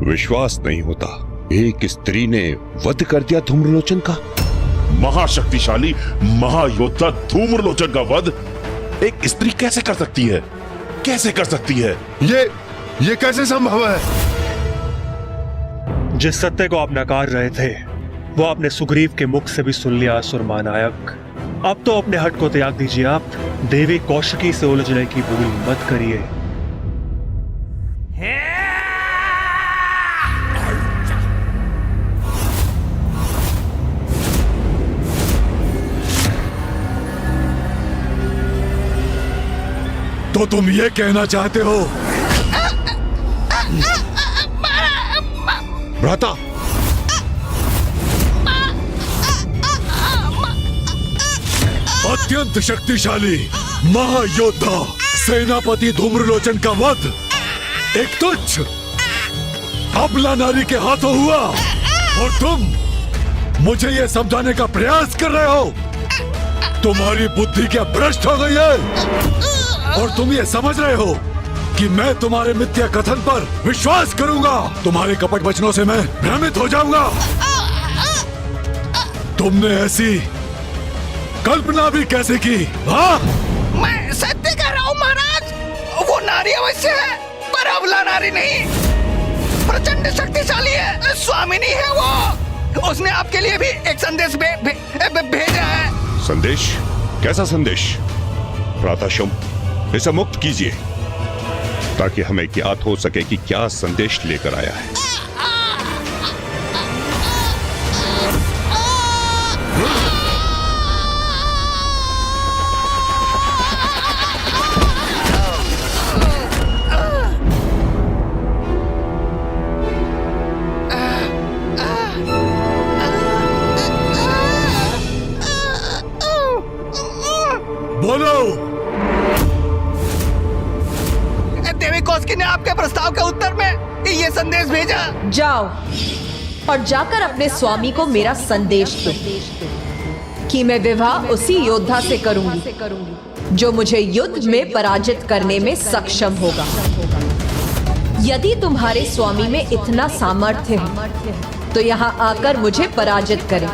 विश्वास नहीं होता, एक स्त्री ने वध कर दिया धूम्रलोचन का। महाशक्तिशाली महायोद्धा धूम्रलोचन का वध एक स्त्री कैसे कर सकती है? कैसे कर सकती है? ये कैसे संभव है? जिस सत्य को आप नकार रहे थे वो आपने सुग्रीव के मुख से भी सुन लिया असुर महानायक। अब तो अपने हट को त्याग दीजिए। आप देवी कौशिकी से उलझने की भूल मत करिए। तो तुम ये कहना चाहते हो भ्राता, अत्यंत शक्तिशाली महायोद्धा सेनापति धूम्रलोचन का वध एक तुच्छ अबला नारी के हाथों हुआ और तुम मुझे ये समझाने का प्रयास कर रहे हो? तुम्हारी बुद्धि क्या भ्रष्ट हो गई है और तुम ये समझ रहे हो कि मैं तुम्हारे मिथ्या कथन पर विश्वास करूंगा? तुम्हारे कपट वचनों से मैं भ्रमित हो जाऊंगा। तुमने ऐसी कल्पना भी कैसे की? हाँ, मैं सत्य कह रहा हूँ महाराज, वो नारी अवश्य है पर अबला नारी नहीं। प्रचंड शक्तिशाली है, स्वामिनी है वो। उसने आपके लिए भी एक संदेश भेजा है। संदेश? कैसा संदेश? भ्राताशुम, इसे मुक्त कीजिए ताकि हमें ज्ञात हो सके कि क्या संदेश लेकर आया है। बोलो। देवी कौशिकी ने आपके प्रस्ताव के उत्तर में ये संदेश भेजा। जाओ और जाकर अपने स्वामी को मेरा संदेश दो कि मैं विवाह उसी योद्धा से करूंगी जो मुझे युद्ध में पराजित करने में सक्षम होगा। यदि तुम्हारे स्वामी में इतना सामर्थ्य है तो यहाँ आकर मुझे पराजित करें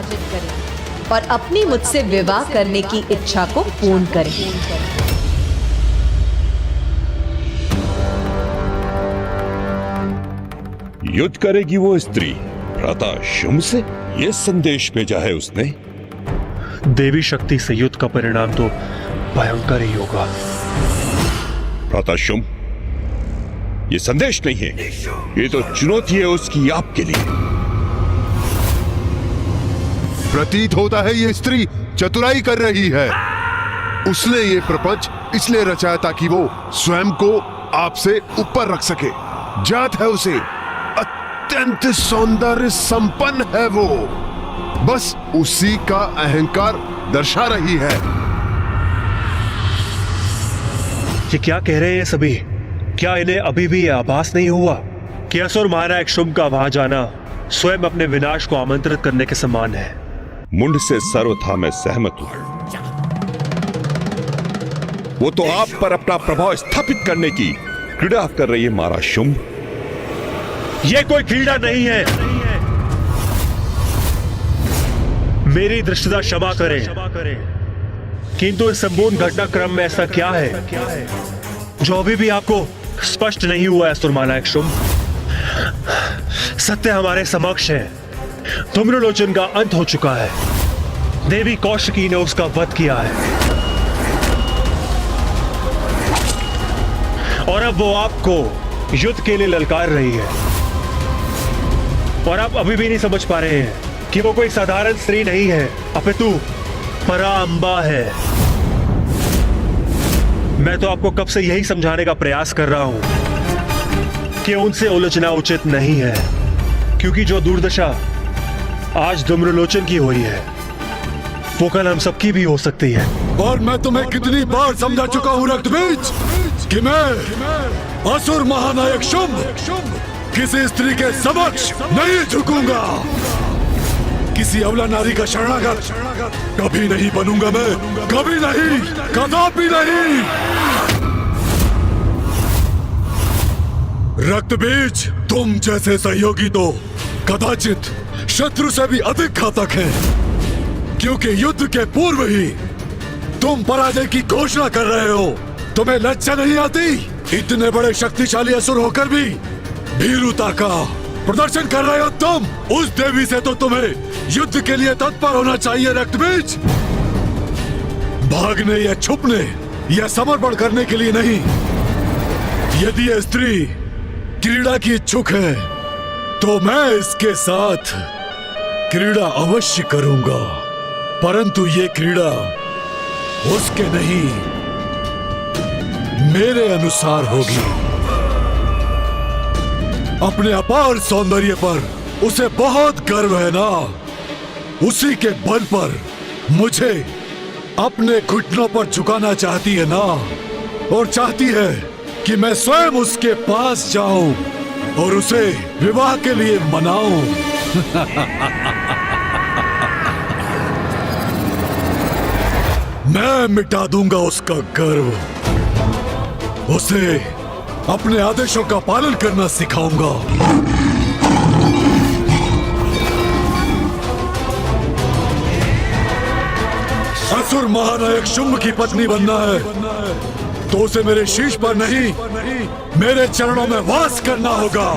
और अपनी मुझसे विवाह करने की इच्छा को पूर्ण करें। युद्ध करेगी वो स्त्री भ्राताशुम से? ये संदेश भेजा है उसने। देवी शक्ति से युद्ध का परिणाम तो भयंकर ही होगा। भ्राताशुम, ये संदेश नहीं है, ये तो चुनौती है उसकी आपके लिए। प्रतीत होता है ये स्त्री चतुराई कर रही है। उसने ये प्रपंच इसलिए रचाया ताकि वो स्वयं को आपसे ऊपर रख सके। जात है उसे, अत्यंत सौंदर्य संपन्न है वो, बस उसी का अहंकार दर्शा रही है। ये क्या कह रहे हैं सभी? क्या इन्हें अभी भी यह आभास नहीं हुआ कि असुर महानायक शुंभ का वहां जाना स्वयं अपने विनाश को आमंत्रित करने के समान है? मुंड से सर्वथा मैं सहमत हूं। वो तो आप पर अपना प्रभाव स्थापित करने की क्रीड़ा कर रही है महाराज शुंभ। ये कोई क्रीड़ा नहीं है। मेरी दृष्टता क्षमा करें, किंतु इस संपूर्ण घटनाक्रम में ऐसा क्या है जो अभी भी आपको स्पष्ट नहीं हुआ है असुर महानायक शुंभ? सत्य हमारे समक्ष है। धूम्रलोचन का अंत हो चुका है। देवी कौशिकी ने उसका वध किया है और अब वो आपको युद्ध के लिए ललकार रही है। और आप अभी भी नहीं समझ पा रहे हैं कि वो कोई साधारण स्त्री नहीं है, अपितु पराअंबा है। मैं तो आपको कब से यही समझाने का प्रयास कर रहा हूं कि उनसे उलझना उचित नहीं है, क्योंकि जो दुर्दशा आज धूम्रलोचन की हुई है वो कल हम सबकी भी हो सकती है। और मैं तुम्हें कितनी बार समझा चुका हूं रक्तबीज कि मैं असुर महानायक शुंभ किसी स्त्री के समक्ष नहीं झुकूंगा। किसी अबला नारी का शरणागत कभी नहीं बनूंगा मैं, कभी नहीं, कदापि नहीं। रक्त बीज, तुम जैसे सहयोगी तो कदाचित शत्रु से भी अधिक घातक हैं, क्योंकि युद्ध के पूर्व ही तुम पराजय की घोषणा कर रहे हो। तुम्हें लज्जा नहीं आती? इतने बड़े शक्तिशाली असुर होकर भी भीरुता का प्रदर्शन कर रहे हो तुम। उस देवी से तो तुम्हें युद्ध के लिए तत्पर होना चाहिए रक्तबीज, भागने या छुपने या समर्पण करने के लिए नहीं। यदि यह स्त्री क्रीड़ा की इच्छुक है तो मैं इसके साथ क्रीड़ा अवश्य करूंगा, परंतु ये क्रीड़ा उसके नहीं मेरे अनुसार होगी। अपने अपार सौंदर्य पर उसे बहुत गर्व है ना, उसी के बल पर मुझे अपने घुटनों पर झुकाना चाहती है ना, और चाहती है कि मैं स्वयं उसके पास जाऊं और उसे विवाह के लिए मनाऊं। मैं मिटा दूंगा उसका गर्व, उसे अपने आदेशों का पालन करना सिखाऊंगा। असुर महानायक शुंभ की पत्नी बनना है तो उसे मेरे शीश पर नहीं, मेरे चरणों में वास करना होगा।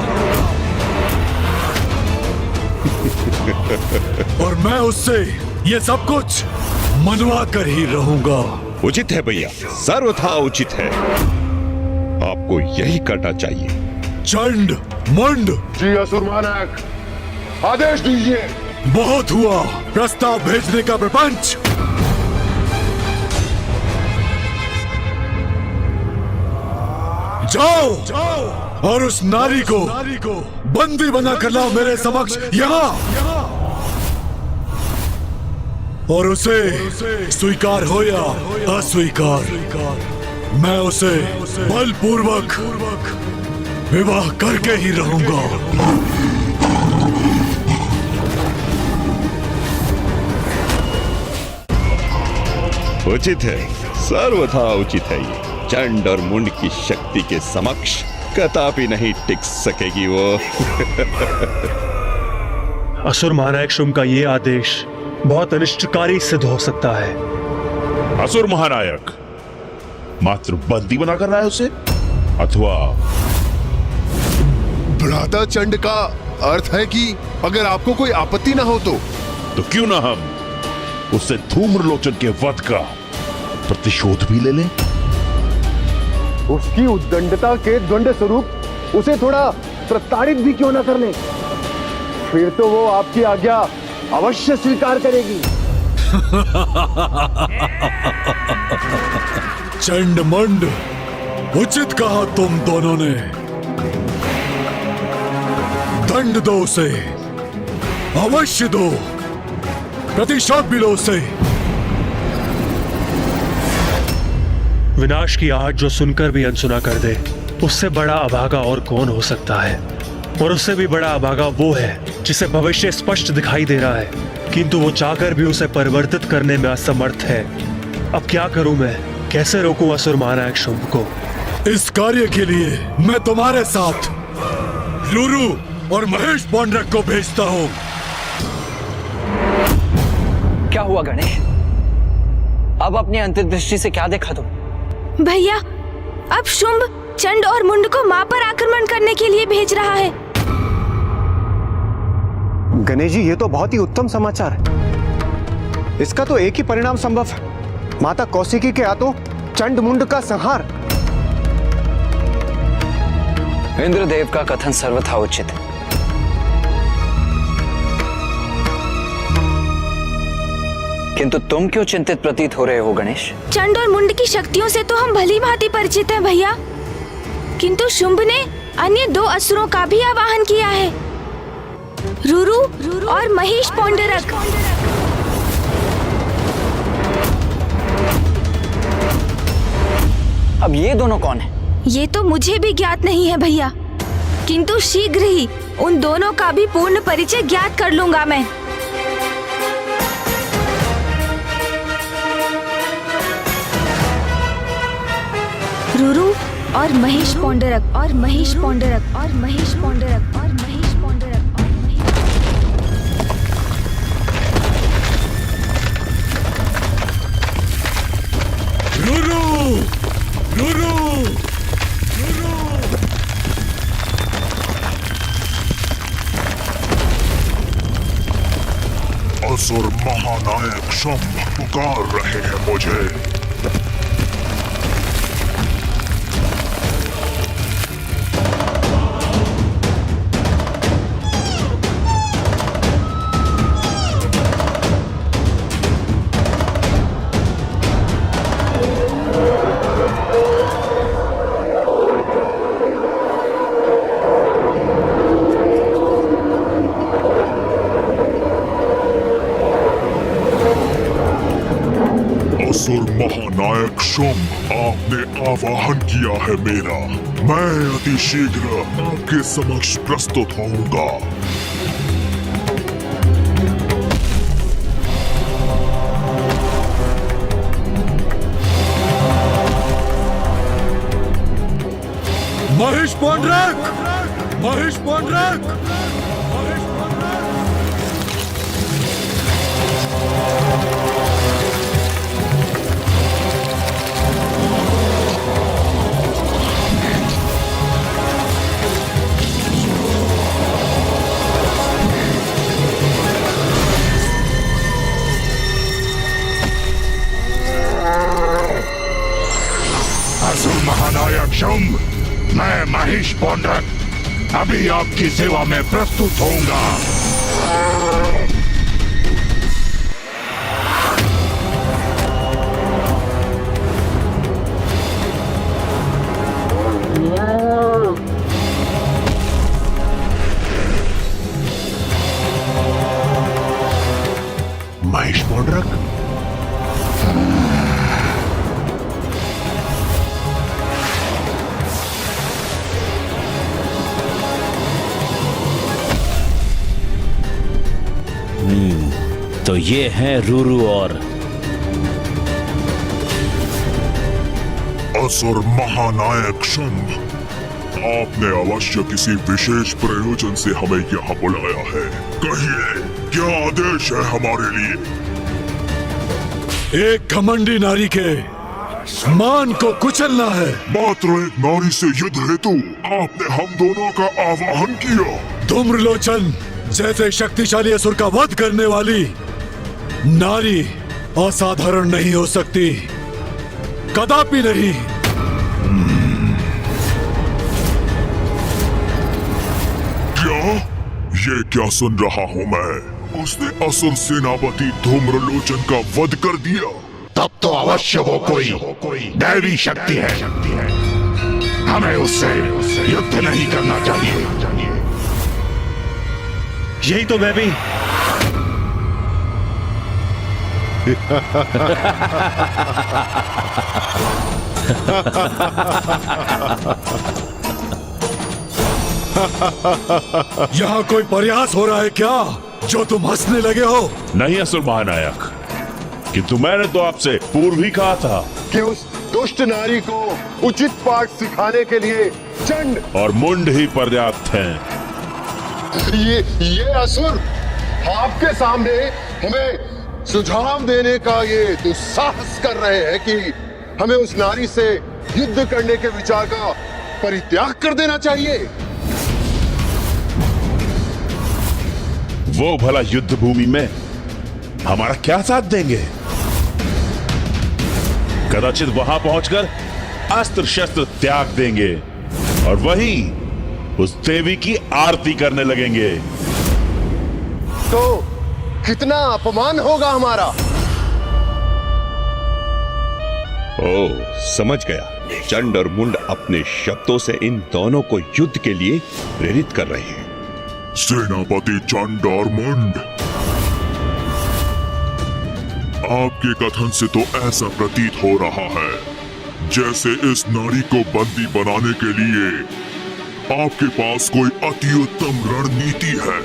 और मैं उससे ये सब कुछ मनवा कर ही रहूंगा। उचित है भैया, सर्वथा उचित है। आपको यही करना चाहिए। चंड मुंड, जी असुर महानायक, आदेश दीजिए। बहुत हुआ प्रस्ताव भेजने का प्रपंच। जाओ और उस नारी को बंदी बना कर लाओ मेरे समक्ष यहाँ, और उसे स्वीकार हो या अस्वीकार, मैं उसे बलपूर्वक विवाह करके ही रहूंगा। उचित है, सर्वथा उचित है। ये चंड और मुंड की शक्ति के समक्ष कदापि नहीं टिक सकेगी वो। असुर महानायक शुंभ का ये आदेश बहुत अनिष्टकारी सिद्ध हो सकता है। असुर महानायक मात्र बंदी बनाकर लाए उसे, अथवा भ्राता चंड का अर्थ है कि अगर आपको कोई आपत्ति ना हो तो क्यों ना हम उससे धूम्रलोचन के वध का प्रतिशोध भी ले लें। उसकी उद्दंडता के द्वंद स्वरूप उसे थोड़ा प्रताड़ित भी क्यों ना कर ले, फिर तो वो आपकी आज्ञा अवश्य स्वीकार करेगी। चंड मंड, उचित कहा तुम दोनों ने। दंड दो उसे, अवश्य दो, प्रतिशोध भी लो उसे। विनाश की आहट जो सुनकर भी अनसुना कर दे, उससे बड़ा अभागा और कौन हो सकता है। और उससे भी बड़ा अभागा वो है जिसे भविष्य स्पष्ट दिखाई दे रहा है, किंतु वो चाहकर भी उसे परिवर्तित करने में असमर्थ है। अब क्या करूं मैं, कैसे रोकूं असुर महानायक शुंभ को? इस कार्य के लिए मैं तुम्हारे साथ लुरु और महेश पौंड्रक को भेजता हूं। क्या हुआ गणेश? अब अपनी अंतर्दृष्टि से क्या देखा तुम? भैया, अब शुंभ चंड और मुंड को मां पर आक्रमण करने के लिए भेज रहा है। गणेश जी, ये तो बहुत ही उत्तम समाचार है। इसका तो एक ही परिणाम संभव है, माता कौशिकी के हाथों चंड मुंड का संहार। इंद्रदेव का कथन सर्वथा उचित है। किंतु तुम क्यों चिंतित प्रतीत हो रहे हो गणेश? चंड और मुंड की शक्तियों से तो हम भली भांति परिचित हैं भैया, किंतु शुंभ ने अन्य दो असुरों का भी आवाहन किया है, रुरु और महेश पौंडरक। अब ये दोनों कौन है? ये तो मुझे भी ज्ञात नहीं है भैया, किंतु शीघ्र ही उन दोनों का भी पूर्ण परिचय ज्ञात कर लूंगा मैं। रुरु और महेश पौंडरक और महेश पौंडरक और महेश पौंडरक और महेश पौंडरक और महेश रुरु रुरु रुरु असुर महानायक शंभ पुकार रहे हैं मुझे। असुर महानायक शंभ, आपने आवाहन किया है मेरा। मैं अति शीघ्र आपके समक्ष प्रस्तुत होऊंगा। महेश पौंडरक महेश पौंडरक महेश पौंडरक असुर महानायक शंभ, मैं महेश पौंडरक अभी आपकी सेवा में प्रस्तुत होऊंगा। महेश पौंडरक, तो ये हैं रूरू और असुर महानायक शंभ, आपने अवश्य किसी विशेष प्रयोजन से हमें यहाँ बुलाया है। कहिए, क्या आदेश है हमारे लिए? एक घमंडी नारी के मान को कुचलना है। मात्र एक नारी से युद्ध हेतु आपने हम दोनों का आवाहन किया। धूम्रलोचन जैसे शक्तिशाली असुर का वध करने वाली नारी असाधारण नहीं हो सकती, कदापि नहीं। क्या? ये क्या सुन रहा हूँ मैं? उसने असुर सेनापति धूम्रलोचन का वध कर दिया। तब तो अवश्य वो कोई दैवी शक्ति है। हमें उससे युद्ध नहीं करना चाहिए। यही तो मैं भी यहाँ कोई प्रयास हो रहा है क्या, जो तुम हंसने लगे हो? नहीं असुर महानायक, किंतु मैंने तो आपसे पूर्व ही कहा था कि उस दुष्ट नारी को उचित पाठ सिखाने के लिए चंड और मुंड ही पर्याप्त हैं। ये असुर आपके सामने हमें सुझाव देने का ये दुस्साहस कर रहे हैं कि हमें उस नारी से युद्ध करने के विचार का परित्याग कर देना चाहिए। वो भला युद्ध भूमि में हमारा क्या साथ देंगे? कदाचित वहां पहुंचकर अस्त्र शस्त्र त्याग देंगे और वहीं उस देवी की आरती करने लगेंगे। तो कितना अपमान होगा हमारा। ओह, समझ गया। चंड और मुंड अपने शब्दों से इन दोनों को युद्ध के लिए प्रेरित कर रहे हैं। सेनापति चंड और मुंड, आपके कथन से तो ऐसा प्रतीत हो रहा है जैसे इस नारी को बंदी बनाने के लिए आपके पास कोई अति उत्तम रणनीति है।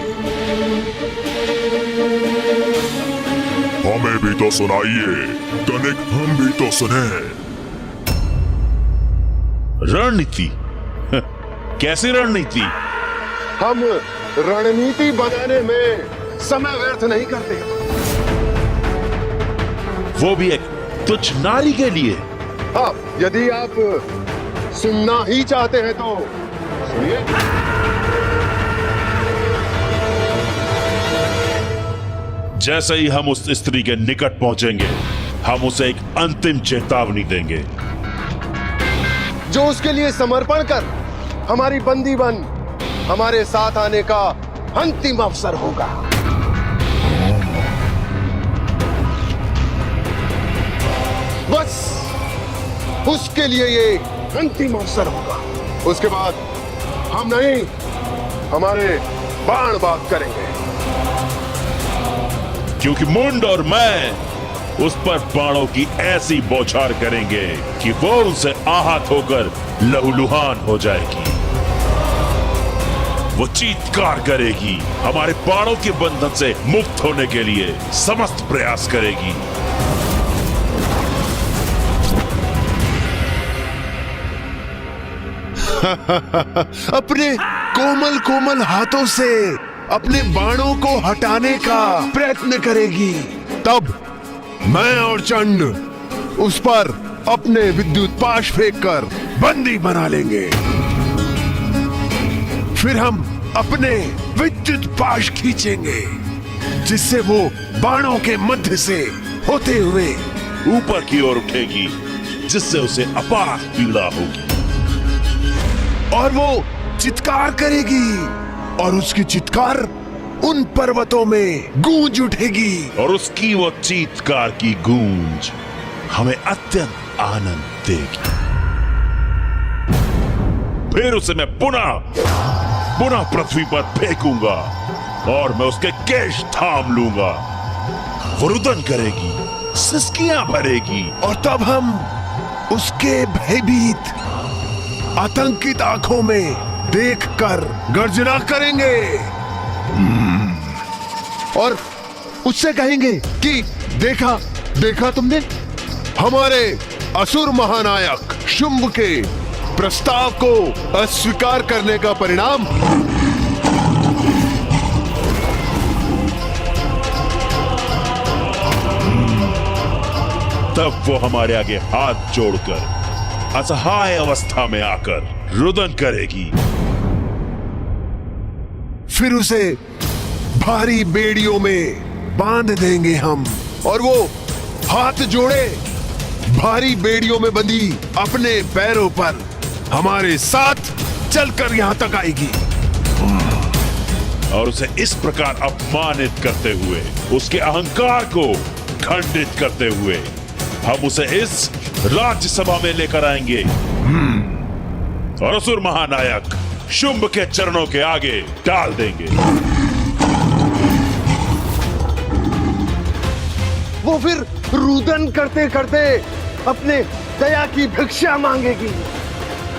हमें भी तो सुनाइए, तनिक हम भी तो सुने। रणनीति? कैसी रणनीति? हम रणनीति बनाने में समय व्यर्थ नहीं करते। वो भी एक तुच्छ नारी के लिए। हाँ, यदि आप सुनना ही चाहते हैं तो सुनिए। जैसे ही हम उस स्त्री के निकट पहुंचेंगे, हम उसे एक अंतिम चेतावनी देंगे जो उसके लिए समर्पण कर हमारी बंदी बन हमारे साथ आने का अंतिम अवसर होगा। बस उसके लिए ये अंतिम अवसर होगा। उसके बाद हम नहीं, हमारे बाण बात करेंगे। क्योंकि मुंड और मैं उस पर बाणों की ऐसी बौछार करेंगे कि वो उनसे आहत होकर लहूलुहान हो जाएगी। वो चीत्कार करेगी, हमारे बाणों के बंधन से मुक्त होने के लिए समस्त प्रयास करेगी। अपने कोमल कोमल हाथों से अपने बाणों को हटाने का प्रयत्न करेगी। तब मैं और चंड उस पर अपने विद्युत पाश फेंककर बंदी बना लेंगे। फिर हम अपने विद्युत पाश खींचेंगे जिससे वो बाणों के मध्य से होते हुए ऊपर की ओर उठेगी, जिससे उसे अपार पीड़ा होगी और वो चित्कार करेगी और उसकी चित्कार उन पर्वतों में गूंज उठेगी और उसकी वो चीत्कार की गूंज हमें अत्यंत आनंद देगी। फिर उसे मैं पुनः पृथ्वी पर फेंकूंगा और मैं उसके केश थाम लूंगा। वो रुदन करेगी, सिसकियां भरेगी और तब हम उसके भयभीत आतंकित आंखों में देखकर गर्जना करेंगे और उससे कहेंगे कि देखा तुमने हमारे असुर महानायक शुंभ के प्रस्ताव को अस्वीकार करने का परिणाम। तब वो हमारे आगे हाथ जोड़कर असहाय अवस्था में आकर रुदन करेगी। फिर उसे भारी बेड़ियों में बांध देंगे हम और वो हाथ जोड़े भारी बेड़ियों में बंधी अपने पैरों पर हमारे साथ चलकर यहां तक आएगी और उसे इस प्रकार अपमानित करते हुए, उसके अहंकार को खंडित करते हुए हम उसे इस राज्यसभा में लेकर आएंगे और असुर महानायक शुंभ के चरणों के आगे डाल देंगे। वो फिर रुदन करते करते अपने दया की भिक्षा मांगेगी।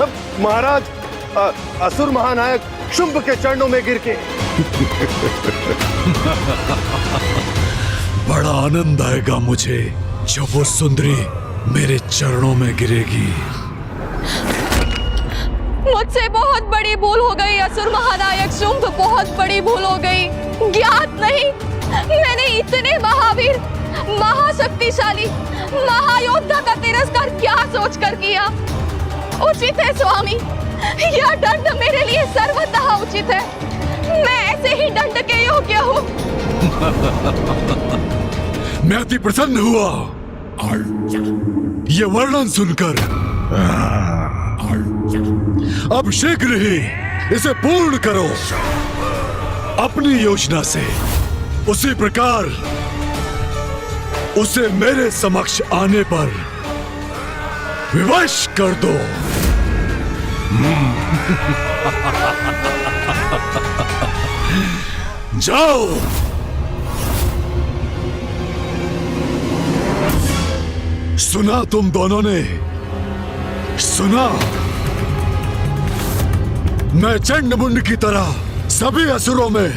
अब महाराज असुर महानायक शुंभ के चरणों में गिर के बड़ा आनंद आएगा मुझे जब वो सुंदरी मेरे चरणों में गिरेगी। मुझसे बहुत बड़ी भूल हो गई असुर महानायक शुंभ, बहुत बड़ी भूल हो गई। ज्ञात नहीं मैंने इतने महावीर, महाशक्तिशाली, महायोद्धा का तिरस्कार क्या सोचकर किया। उचित है स्वामी, यह दंड मेरे लिए सर्वतः उचित है। मैं ऐसे ही दंड के योग्य हूँ। मैं अति प्रसन्न हुआ ये वर्णन सुनकर। अब शीघ्र ही इसे पूर्ण करो अपनी योजना से। उसी प्रकार उसे मेरे समक्ष आने पर विवश कर दो। जाओ। सुना तुम दोनों ने, सुना। मैं चंडमुंड की तरह सभी असुरों में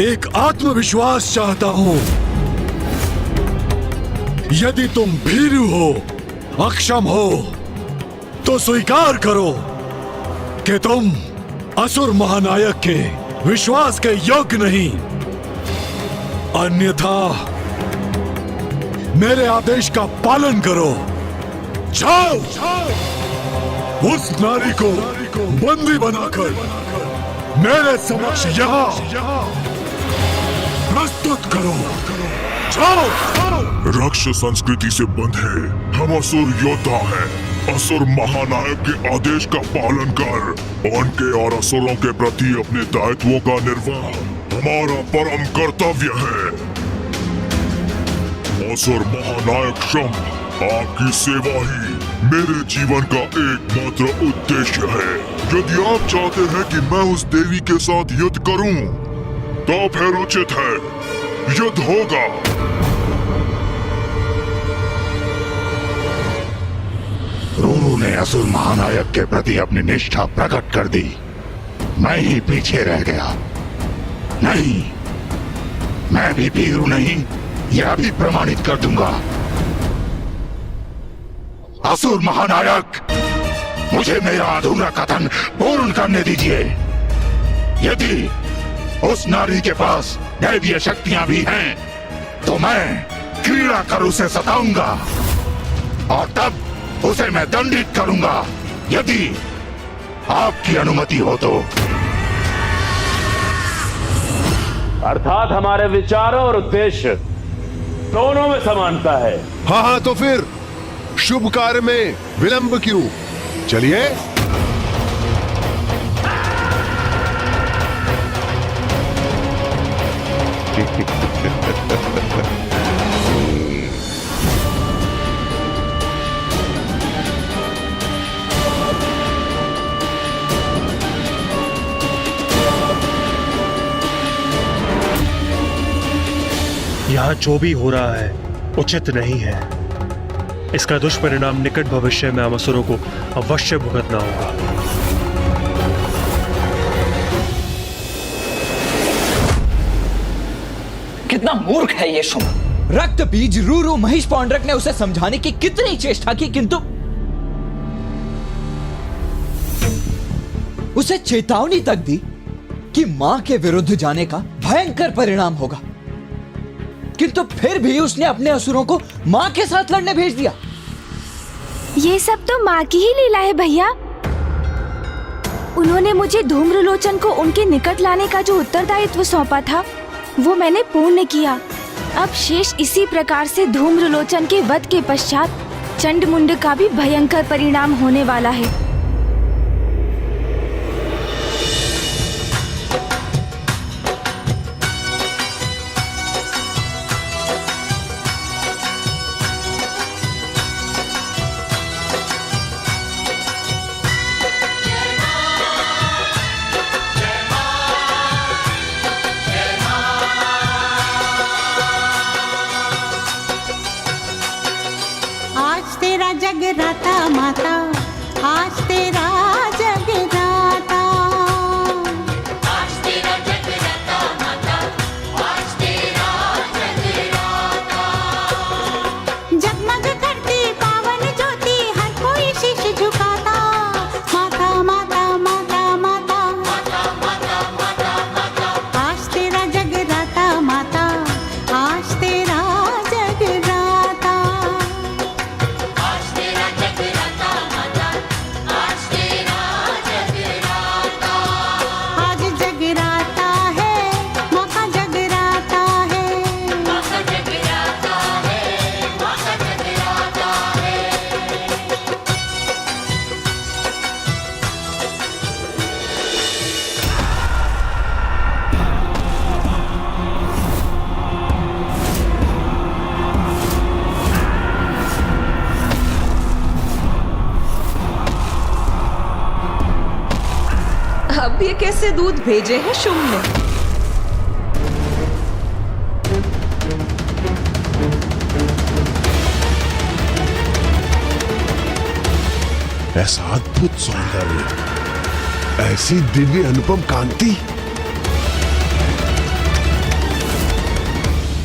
एक आत्मविश्वास चाहता हूं। यदि तुम भीरू हो, अक्षम हो, तो स्वीकार करो कि तुम असुर महानायक के विश्वास के योग्य नहीं, अन्यथा मेरे आदेश का पालन करो। जाओ, उस नारी को बंदी बनाकर मेरे समक्ष यहाँ प्रस्तुत करो। जाओ। राक्षस संस्कृति से बंधे हम असुर योद्धा हैं। असुर महानायक के आदेश का पालन कर उनके और असुरों के प्रति अपने दायित्वों का निर्वाह हमारा परम कर्तव्य है। असुर महानायक शंभ, आपकी सेवा ही मेरे जीवन का एकमात्र उद्देश्य है। यदि आप चाहते हैं कि मैं उस देवी के साथ युद्ध करूं, तो फिर उचित है, युद्ध होगा। रूरू ने असुर महानायक के प्रति अपनी निष्ठा प्रकट कर दी। मैं ही पीछे रह गया। नहीं, मैं भी भीरू नहीं, यह भी प्रमाणित कर दूंगा। असुर महानायक, मुझे मेरा अधूरा कथन पूर्ण करने दीजिए। यदि उस नारी के पास दैवीय शक्तियां भी हैं, तो मैं क्रीड़ा कर उसे सताऊंगा और तब उसे मैं दंडित करूंगा, यदि आपकी अनुमति हो तो। अर्थात हमारे विचारों और उद्देश्य दोनों में समानता है। हाँ, तो फिर शुभ कार्य में विलंब क्यों? चलिए। यहाँ जो भी हो रहा है उचित नहीं है। इसका दुष्परिणाम निकट भविष्य में हम असुरों को अवश्य भुगतना होगा। कितना मूर्ख है ये शुंभ। रक्त बीज रूरू महिष पौंड्रक ने उसे समझाने की कितनी चेष्टा की, किंतु उसे चेतावनी तक दी कि मां के विरुद्ध जाने का भयंकर परिणाम होगा, किंतु फिर भी उसने अपने असुरों को मां के साथ लड़ने भेज दिया। ये सब तो माँ की ही लीला है भैया। उन्होंने मुझे धूम्रलोचन को उनके निकट लाने का जो उत्तरदायित्व सौंपा था, वो मैंने पूर्ण किया। अब शेष इसी प्रकार से धूम्रलोचन के वध के पश्चात चंडमुंड का भी भयंकर परिणाम होने वाला है। जगराता माता, आज तेरा जगराता, आज तेरा जगराता माता, आज तेरा जगराता। जगमग करती पावन ज्योति, हर कोई शीश झुकाता। माता माता माता माता माता माता माता माता, आज तेरा जगराता माता, आज तेरा जगराता। अब ये कैसे दूध भेजे हैं शुंभ ने? ऐसा अद्भुत सौंदर्य, ऐसी दिव्य अनुपम कांति,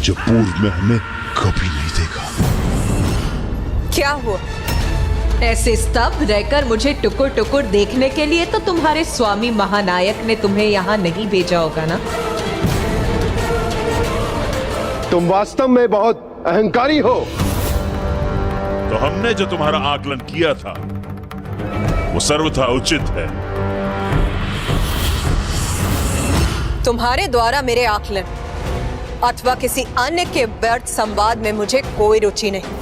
जो पूर्व में हमने कभी नहीं देखा। क्या हुआ? ऐसे स्तब्ध रहकर मुझे टुकुर टुकुर देखने के लिए तो तुम्हारे स्वामी महानायक ने तुम्हें यहाँ नहीं भेजा होगा ना? तुम वास्तव में बहुत अहंकारी हो। तो हमने जो तुम्हारा आकलन किया था वो सर्वथा उचित है। तुम्हारे द्वारा मेरे आकलन अथवा किसी अन्य के व्यर्थ संवाद में मुझे कोई रुचि नहीं।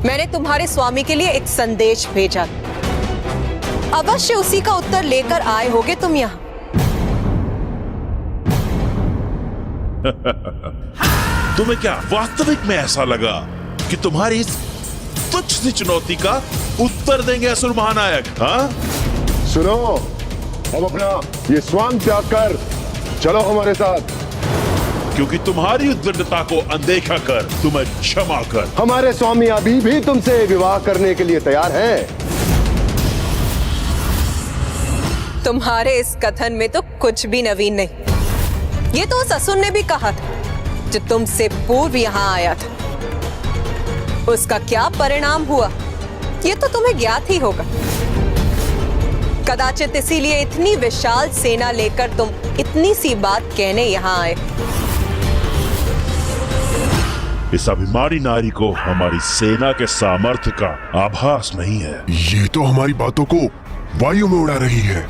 मैंने तुम्हारे स्वामी के लिए एक संदेश भेजा, अवश्य उसी का उत्तर लेकर आए होगे तुम यहाँ। तुम्हें क्या वास्तविक में ऐसा लगा कि तुम्हारी इस तुच्छ सी चुनौती का उत्तर देंगे असुर महानायक? हाँ, सुनो, अब अपना ये स्वांग त्याग कर चलो हमारे साथ। क्योंकि तुम्हारी उद्दंडता को अनदेखा कर तुम्हें क्षमा कर हमारे स्वामी अभी भी तुमसे विवाह करने के लिए तैयार हैं। तुम्हारे इस कथन में तो कुछ भी नवीन नहीं। ये तो उस असुर ने भी कहा था जो तुमसे पूर्व यहाँ आया था। उसका क्या परिणाम हुआ ये तो तुम्हें ज्ञात ही होगा। कदाचित इसीलिए इतनी विशाल सेना लेकर तुम इतनी सी बात कहने यहाँ आए। इस अभिमानी नारी को हमारी सेना के सामर्थ्य का आभास नहीं है। ये तो हमारी बातों को वायु में उड़ा रही है।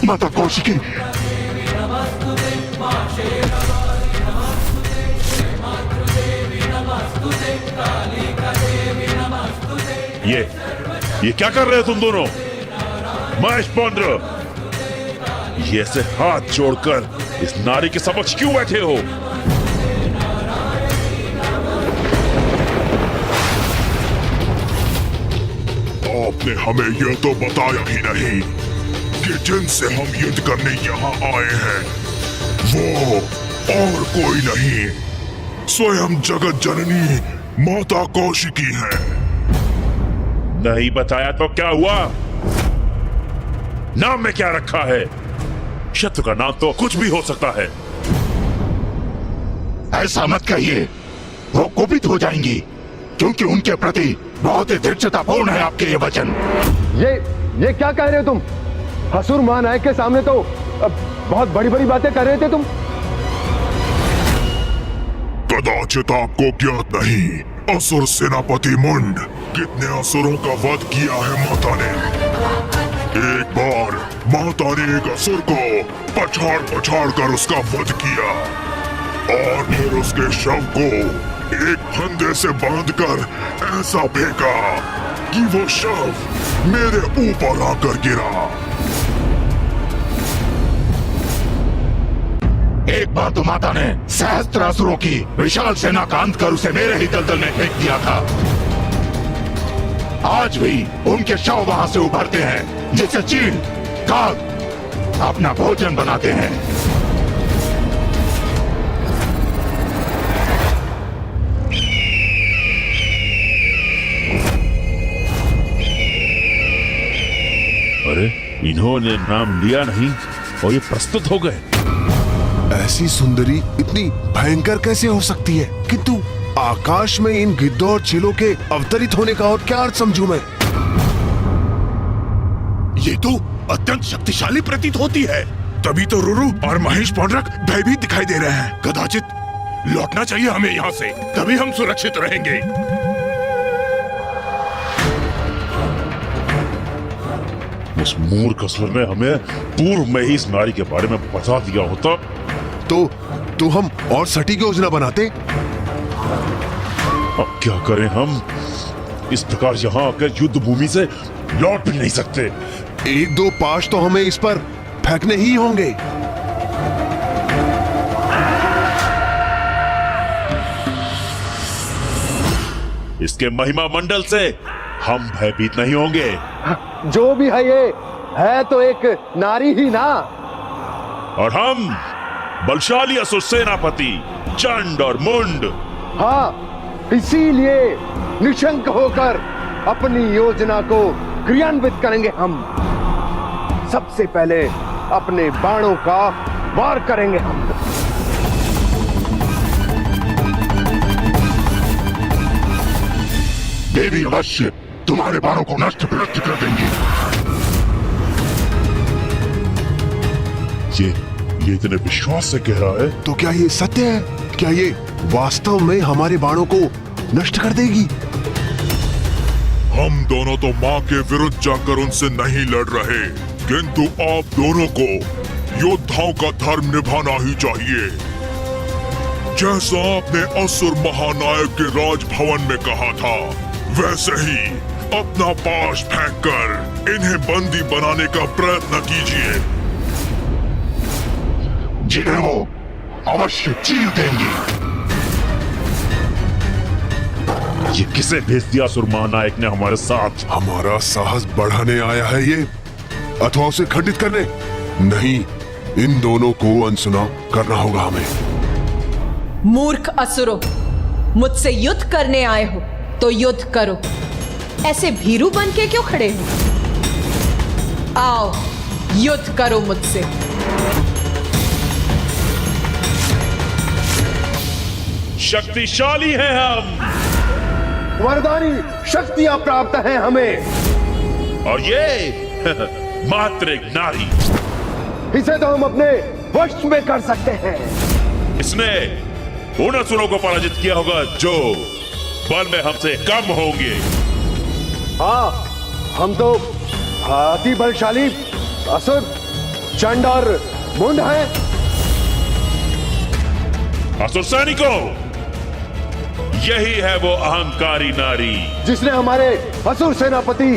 माता कौशिकी, ये क्या कर रहे हो तुम दोनों? महेश पौंड्र, ये ऐसे हाथ जोड़कर इस नारी के समक्ष क्यों बैठे हो? आपने हमें यह तो बताया ही नहीं कि जिनसे हम युद्ध करने यहाँ आए हैं वो और कोई नहीं, स्वयं जगत जननी माता कौशिकी है। नहीं बताया तो क्या हुआ? नाम में क्या रखा है? शत्रु का नाम तो कुछ भी हो सकता है। ऐसा मत कहिए, वो कुपित हो जाएंगी, क्योंकि उनके प्रति बहुत ही दृढ़तापूर्ण है आपके ये वचन। ये क्या कह रहे हो तुम? असुर महानायक के सामने तो बहुत बड़ी बड़ी बातें कर रहे थे तुम। कदाचित आपको ज्ञात नहीं, असुर सेनापति मुंड कितने असुरों का वध किया है माता ने। एक बार माता ने एक असुर को पछाड़ पछाड़ कर उसका वध किया और फिर उसके शव को एक फंदे से बांधकर ऐसा फेंका कि वो शव मेरे ऊपर आकर गिरा। एक बार तो माता ने सहस्त्र असुरों की विशाल सेना का अंत कर उसे मेरे ही दलदल में फेंक दिया था। आज भी उनके शव वहां से उभरते हैं, जिसे चील काग अपना भोजन बनाते हैं। अरे, इन्होंने नाम लिया नहीं और ये प्रस्तुत हो गए। ऐसी सुंदरी इतनी भयंकर कैसे हो सकती है? किंतु आकाश में इन गिद्धों और चीलों के अवतरित होने का और क्या अर्थ समझूं मैं? ये तो अत्यंत शक्तिशाली प्रतीत होती है। तभी तो रुरु और महेश पौंड्रक भयभीत दिखाई दे रहे हैं। कदाचित लौटना चाहिए हमें यहाँ से, तभी हम सुरक्षित रहेंगे। उस मूर्ख असुर ने हमें पूर्व में ही इस नारी के बारे में बता दिया होता तो हम और सटीक योजना बनाते। अब क्या करें हम? इस प्रकार यहाँ आकर युद्ध भूमि से लौट भी नहीं सकते। 1-2 पाश तो हमें इस पर फेंकने ही होंगे। इसके महिमा मंडल से हम भयभीत नहीं होंगे। जो भी है ये है तो एक नारी ही ना। और हम बलशाली असुर सेनापति चंड और मुंड। हाँ, इसीलिए निशंक होकर अपनी योजना को क्रियान्वित करेंगे। हम सबसे पहले अपने बाणों का वार करेंगे। हम देवी अवश्य तुम्हारे बाणों को नष्ट भ्रष्ट कर देंगी। ये इतने विश्वास से कह रहा है तो क्या ये सत्य है? क्या ये वास्तव में हमारे बाणों को नष्ट कर देगी? हम दोनों तो माँ के विरुद्ध जाकर उनसे नहीं लड़ रहे, किंतु आप दोनों को योद्धाओं का धर्म निभाना ही चाहिए। जैसा आपने असुर महानायक के राजभवन में कहा था, वैसे ही अपना पाश फेंककर इन्हें बंदी बनाने का प्रयत्न कीजिए। जिन्हें वो अवश्य चीर देंगी। ये किसे भेज दिया असुर महानायक ने हमारे साथ? हमारा साहस बढ़ाने आया है ये, अथवा उसे खंडित करने? नहीं, इन दोनों को अनसुना करना होगा हमें। मूर्ख असुरों, मुझसे युद्ध करने आए हो तो युद्ध करो। ऐसे भीरू बन के क्यों खड़े हो? आओ, युद्ध करो मुझसे। शक्तिशाली हैं हम, वरदानी शक्तियां प्राप्त हैं हमें। और ये मात्र एक नारी। इसे तो हम अपने वश में कर सकते हैं। इसने उन असुरों को पराजित किया होगा जो बल में हमसे कम होंगे। हाँ, हम तो अति बलशाली असुर चंड और मुंड हैं। असुर सैनिकों, यही है वो अहंकारी नारी जिसने हमारे असुर सेनापति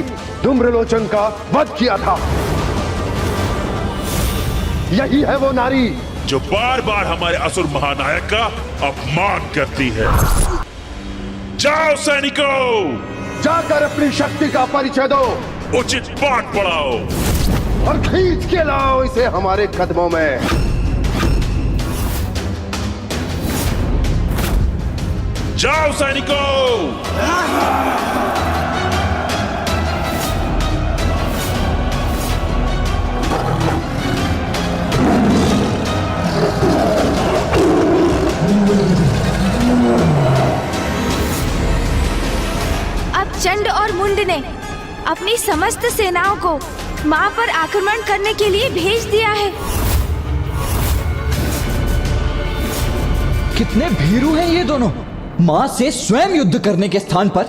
धूम्रलोचन का वध किया था। यही है वो नारी जो बार बार हमारे असुर महानायक का अपमान करती है। जाओ सैनिकों, जाकर अपनी शक्ति का परिचय दो, उचित पाठ पढ़ाओ और खींच के लाओ इसे हमारे कदमों में। जाओ सैनिकों। अब चंड और मुंड ने अपनी समस्त सेनाओं को माँ पर आक्रमण करने के लिए भेज दिया है। कितने भीरू हैं ये दोनों! माँ से स्वयं युद्ध करने के स्थान पर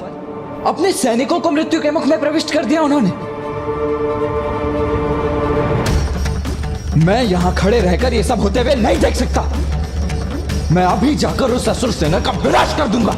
अपने सैनिकों को मृत्यु के मुख में प्रविष्ट कर दिया उन्होंने। मैं यहाँ खड़े रहकर ये सब होते हुए नहीं देख सकता। मैं अभी जाकर उस असुर सेना का विनाश कर दूंगा।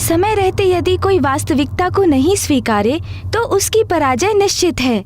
समय रहते यदि कोई वास्तविकता को नहीं स्वीकारे तो उसकी पराजय निश्चित है।